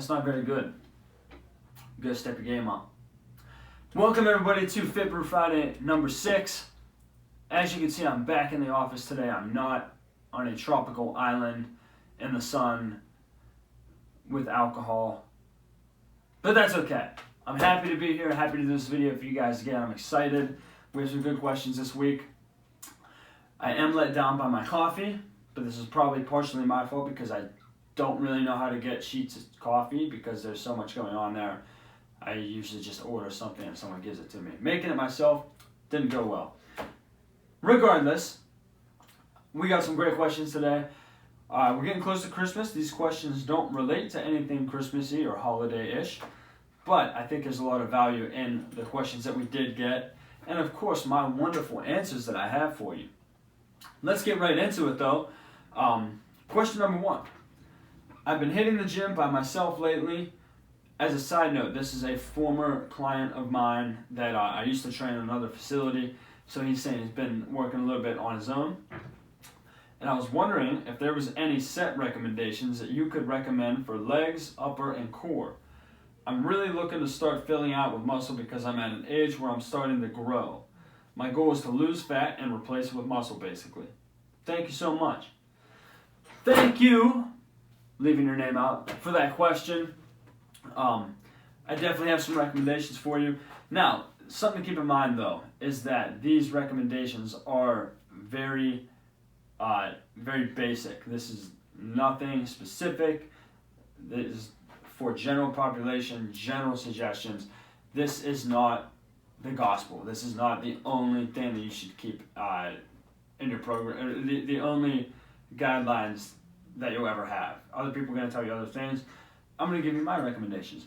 That's not very good. You gotta step your game up. Welcome everybody to Brew Friday number 6. As you can see, I'm back in the office today. I'm not on a tropical island in the sun with alcohol, but that's okay. I'm happy to be here, happy to do this video for you guys again. I'm excited. We have some good questions this week. I am let down by my coffee, but this is probably partially my fault because I don't really know how to get sheets of coffee because there's so much going on there. I usually just order something and someone gives it to me. Making it myself didn't go well. Regardless, we got some great questions today. We're getting close to Christmas. These questions don't relate to anything Christmassy or holiday-ish, but I think there's a lot of value in the questions that we did get, and of course my wonderful answers that I have for you. Let's get right into it though. Question number 1. I've been hitting the gym by myself lately. As a side note, this is a former client of mine that I used to train in another facility, so he's saying he's been working a little bit on his own. And I was wondering if there was any set recommendations that you could recommend for legs, upper, and core. I'm really looking to start filling out with muscle because I'm at an age where I'm starting to grow. My goal is to lose fat and replace it with muscle, basically. Thank you so much. Thank you, leaving your name out, for that question. I definitely have some recommendations for you. Now, something to keep in mind though is that these recommendations are very basic. This is nothing specific. This is for general population, general suggestions. This is not the gospel. This is not the only thing that you should keep in your program, the only guidelines that you'll ever have. Other people are going to tell you other things. I'm going to give you my recommendations.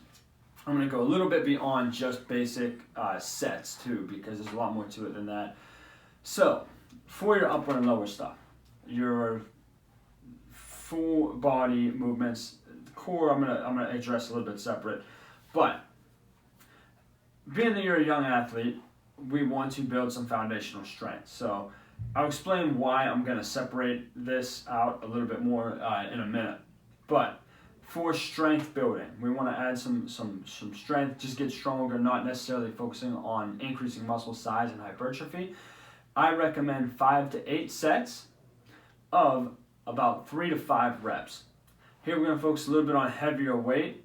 I'm going to go a little bit beyond just basic sets too, because there's a lot more to it than that. So, for your upper and lower stuff, your full body movements, core I'm gonna address a little bit separate, but being that you're a young athlete, we want to build some foundational strength. So I'll explain why I'm going to separate this out a little bit more in a minute. But for strength building, we want to add some strength, just get stronger, not necessarily focusing on increasing muscle size and hypertrophy. I recommend 5 to 8 sets of about 3 to 5 reps. Here we're going to focus a little bit on heavier weight,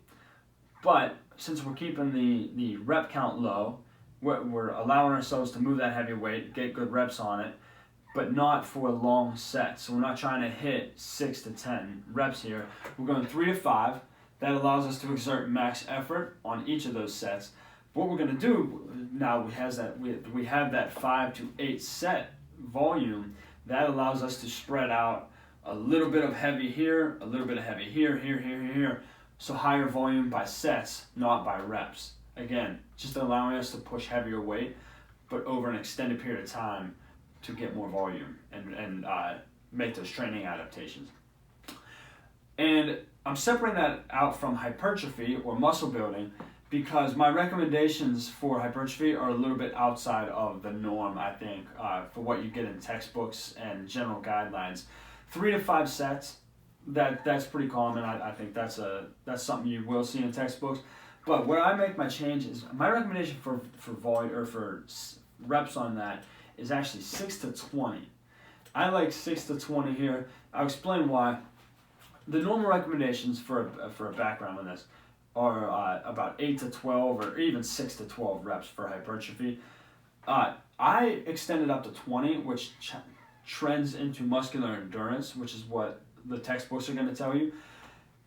but since we're keeping the rep count low, we're allowing ourselves to move that heavy weight, get good reps on it, but not for long sets. So we're not trying to hit 6 to 10 reps here. We're going 3 to 5. That allows us to exert max effort on each of those sets. What we're going to do now, we have that 5 to 8 set volume. That allows us to spread out a little bit of heavy here, a little bit of heavy here, here. So higher volume by sets, not by reps. Again, just allowing us to push heavier weight, but over an extended period of time to get more volume and make those training adaptations. And I'm separating that out from hypertrophy or muscle building because my recommendations for hypertrophy are a little bit outside of the norm, I think, for what you get in textbooks and general guidelines. 3 to 5 sets, that's pretty common. I think that's something you will see in textbooks. But where I make my changes, my recommendation for volume or for reps on that is actually 6 to 20. I like 6 to 20 here. I'll explain why. The normal recommendations for a background on this are about 8 to 12 or even 6 to 12 reps for hypertrophy. I extended up to 20, which trends into muscular endurance, which is what the textbooks are going to tell you.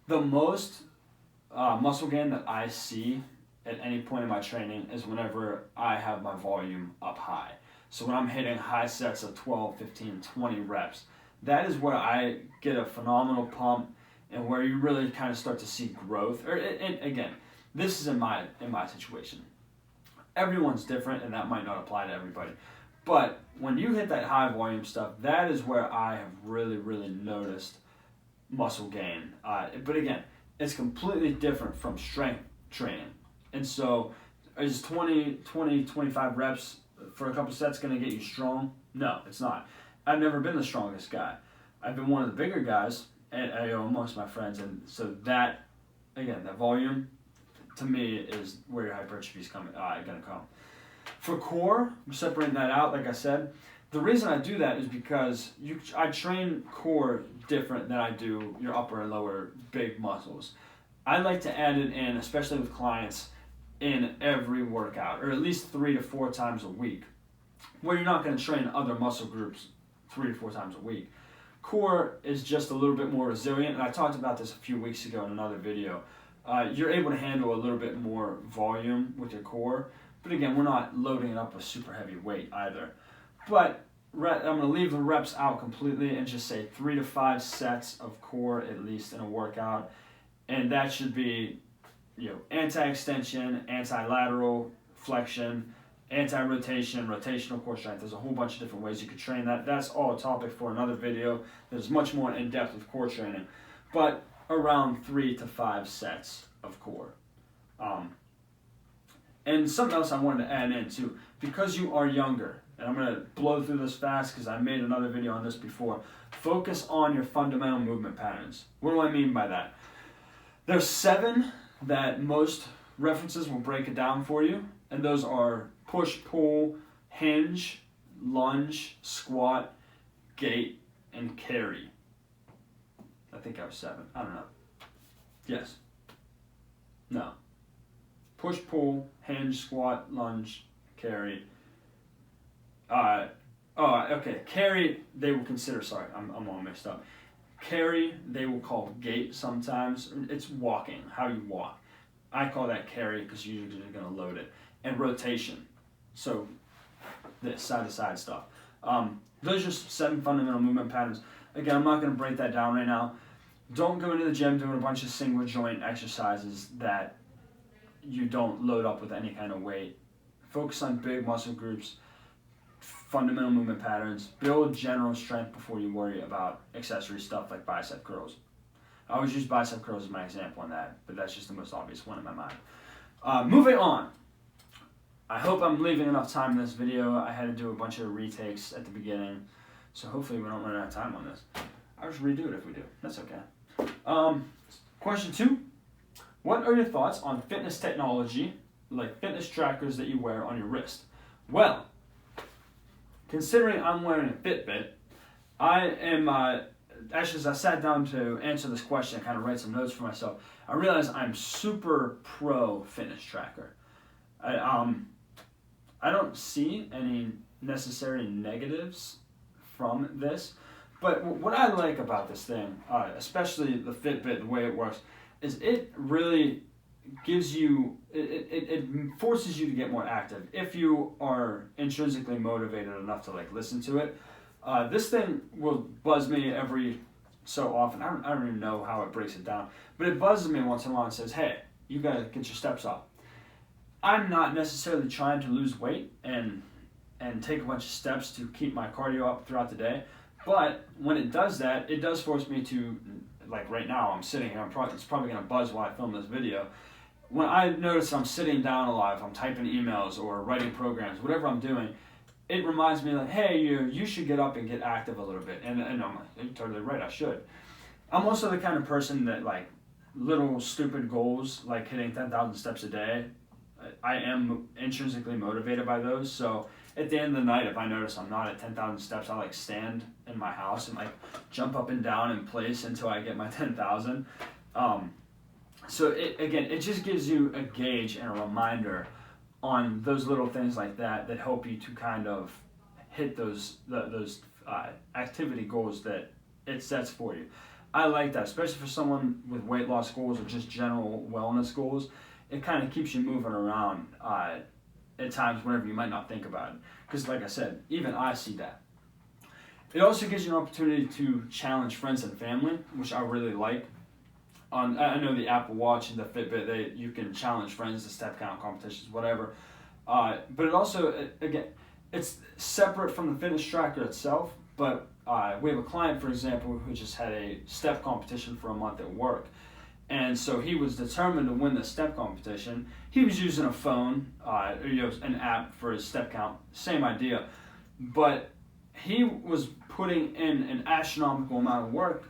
The most muscle gain that I see at any point in my training is whenever I have my volume up high. So when I'm hitting high sets of 12, 15, 20 reps, that is where I get a phenomenal pump and where you really kind of start to see growth. And again, this is in my situation. Everyone's different and that might not apply to everybody. But when you hit that high volume stuff, that is where I have really noticed muscle gain. But again, it's completely different from strength training. And so is 25 reps for a couple sets going to get you strong? No, it's not. I've never been the strongest guy. I've been one of the bigger guys amongst my friends, and so that again, the volume to me is where your hypertrophy is going to come. For core, I'm separating that out, like I said. The reason I do that is because I train core different than I do your upper and lower big muscles. I like to add it in, especially with clients, in every workout, or at least 3 to 4 times a week, where you're not going to train other muscle groups 3 to 4 times a week. Core is just a little bit more resilient, and I talked about this a few weeks ago in another video. You're able to handle a little bit more volume with your core, but again, we're not loading it up with super heavy weight either. But I'm going to leave the reps out completely and just say 3 to 5 sets of core at least in a workout, and that should be, anti-extension, anti-lateral flexion, anti-rotation, rotational core strength. There's a whole bunch of different ways you could train that. That's all a topic for another video. There's much more in depth with core training, but around 3 to 5 sets of core. And something else I wanted to add in too, because you are younger, and I'm going to blow through this fast because I made another video on this before. Focus on your fundamental movement patterns. What do I mean by that? There's 7 that most references will break it down for you, and those are push, pull, hinge, lunge, squat, gate, and carry. I think I was 7. I don't know. Yes. No. Push, pull, hinge, squat, lunge, carry. Okay. Carry, they will consider, sorry, I'm all mixed up. Carry, they will call gait sometimes. It's walking, how you walk. I call that carry because you're usually going to load it. And rotation. So, this side-to-side stuff. Those are just 7 fundamental movement patterns. Again, I'm not going to break that down right now. Don't go into the gym doing a bunch of single joint exercises that you don't load up with any kind of weight. Focus on big muscle groups, fundamental movement patterns, build general strength before you worry about accessory stuff like bicep curls. I always use bicep curls as my example on that, but that's just the most obvious one in my mind. Moving on. I hope I'm leaving enough time in this video. I had to do a bunch of retakes at the beginning, so hopefully we don't run out of time on this. I'll just redo it if we do. That's okay. Question 2. What are your thoughts on fitness technology, like fitness trackers that you wear on your wrist? Well, considering I'm wearing a Fitbit, I am, actually as I sat down to answer this question, I kind of write some notes for myself, I realized I'm super pro fitness tracker. I don't see any necessary negatives from this, but what I like about this thing, especially the Fitbit, the way it works, is it really gives you, it forces you to get more active if you are intrinsically motivated enough to listen to it. This thing will buzz me every so often. I don't even know how it breaks it down, but it buzzes me once in a while and says, hey, you gotta get your steps up. I'm not necessarily trying to lose weight and take a bunch of steps to keep my cardio up throughout the day, but when it does that, it does force me to, like right now, I'm sitting here, it's probably going to buzz while I film this video. When I notice I'm sitting down a lot, if I'm typing emails or writing programs, whatever I'm doing, it reminds me hey, you should get up and get active a little bit. And I'm like, you're totally right, I should. I'm also the kind of person that little stupid goals, like hitting 10,000 steps a day, I am intrinsically motivated by those. So at the end of the night, if I notice I'm not at 10,000 steps, I stand in my house and jump up and down in place until I get my 10,000. So it just gives you a gauge and a reminder on those little things like that help you to kind of hit those activity goals that it sets for you. I like that, especially for someone with weight loss goals or just general wellness goals. It kind of keeps you moving around at times whenever you might not think about it. Because like I said, even I see that. It also gives you an opportunity to challenge friends and family, which I really like. I know the Apple Watch and the Fitbit, you can challenge friends to step count competitions, whatever. But it also, again, it's separate from the fitness tracker itself, but we have a client, for example, who just had a step competition for a month at work. And so he was determined to win the step competition. He was using a phone, an app for his step count, same idea. But he was putting in an astronomical amount of work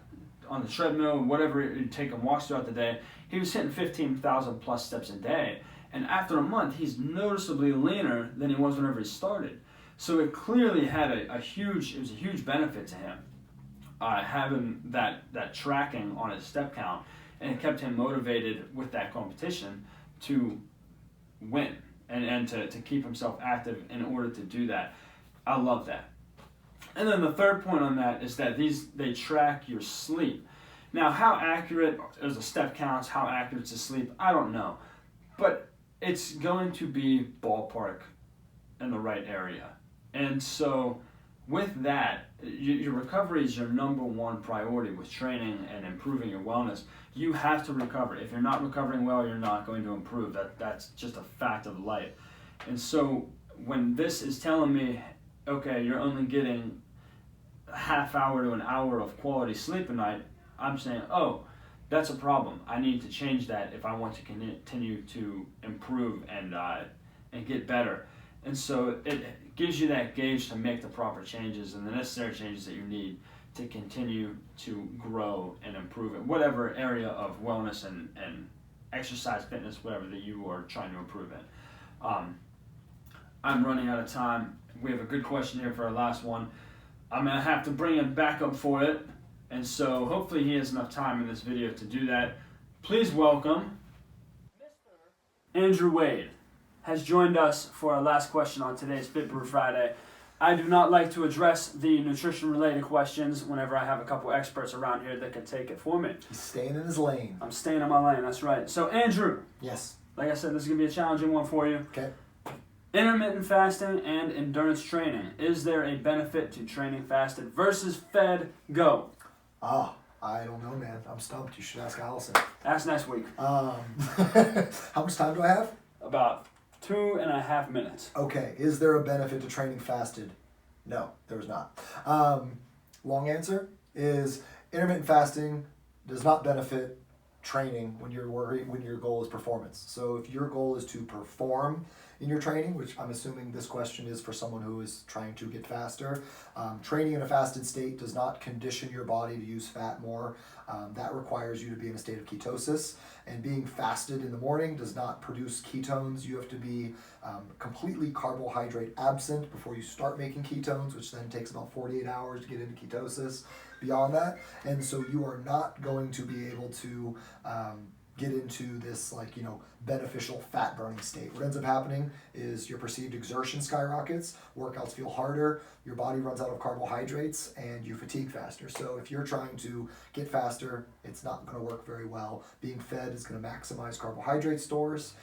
on the treadmill, whatever he'd take him walks throughout the day, he was hitting 15,000 plus steps a day. And after a month, he's noticeably leaner than he was whenever he started. So it clearly had a huge benefit to him, having that tracking on his step count, and it kept him motivated with that competition to win and to keep himself active in order to do that. I love that. And then the third point on that is that they track your sleep. Now, how accurate is the step counts, how accurate is the sleep, I don't know. But it's going to be ballpark in the right area. And so with that, your recovery is your number one priority with training and improving your wellness. You have to recover. If you're not recovering well, you're not going to improve. That's just a fact of life. And so when this is telling me, okay, you're only getting a half hour to an hour of quality sleep a night, I'm saying, oh, that's a problem. I need to change that if I want to continue to improve and get better. And so it gives you that gauge to make the proper changes and the necessary changes that you need to continue to grow and improve in whatever area of wellness and exercise, fitness, whatever that you are trying to improve in. I'm running out of time. We have a good question here for our last one. I'm going to have to bring him back up for it. And so hopefully he has enough time in this video to do that. Please welcome Mr. Andrew Wade has joined us for our last question on today's Brew Friday. I do not like to address the nutrition-related questions whenever I have a couple experts around here that can take it for me. He's staying in his lane. I'm staying in my lane, that's right. So Andrew. Yes. Like I said, this is going to be a challenging one for you. Okay. Intermittent fasting and endurance training. Is there a benefit to training fasted versus fed? Go. I don't know, man. I'm stumped. You should ask Allison. Ask next week. How much time do I have? About 2.5 minutes. Okay. Is there a benefit to training fasted? No, there's not. Long answer is intermittent fasting does not benefit training when your goal is performance. So if your goal is to perform in your training, which I'm assuming this question is for someone who is trying to get faster, training in a fasted state does not condition your body to use fat more. That requires you to be in a state of ketosis, and being fasted in the morning does not produce ketones. You have to be completely carbohydrate absent before you start making ketones, which then takes about 48 hours to get into ketosis beyond that. And so you are not going to be able to get into this beneficial fat burning state. What ends up happening is your perceived exertion skyrockets, workouts feel harder, your body runs out of carbohydrates, and you fatigue faster. So if you're trying to get faster, it's not going to work very well. Being fed is going to maximize carbohydrate stores.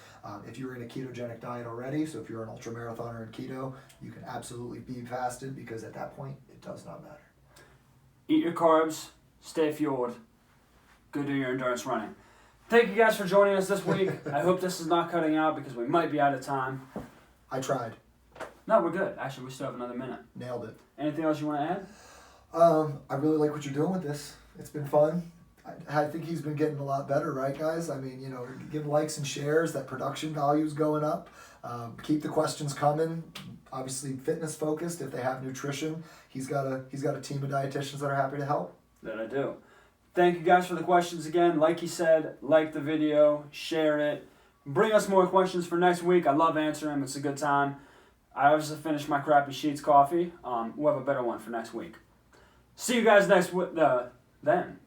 If you're in a ketogenic diet already, so if you're an ultramarathoner in keto, you can absolutely be fasted, because at that point, it does not matter. Eat your carbs, stay fueled, go do your endurance running. Thank you guys for joining us this week. I hope this is not cutting out because we might be out of time. I tried. No, we're good. Actually, we still have another minute. Nailed it. Anything else you want to add? I really like what you're doing with this. It's been fun. I think he's been getting a lot better, right, guys? I mean, give likes and shares. That production value is going up. Keep the questions coming. Obviously, fitness focused. If they have nutrition, he's got a team of dietitians that are happy to help. That I do. Thank you guys for the questions again. Like he said, like the video, share it. Bring us more questions for next week. I love answering them. It's a good time. I obviously finished my crappy Sheets coffee. We'll have a better one for next week. See you guys then.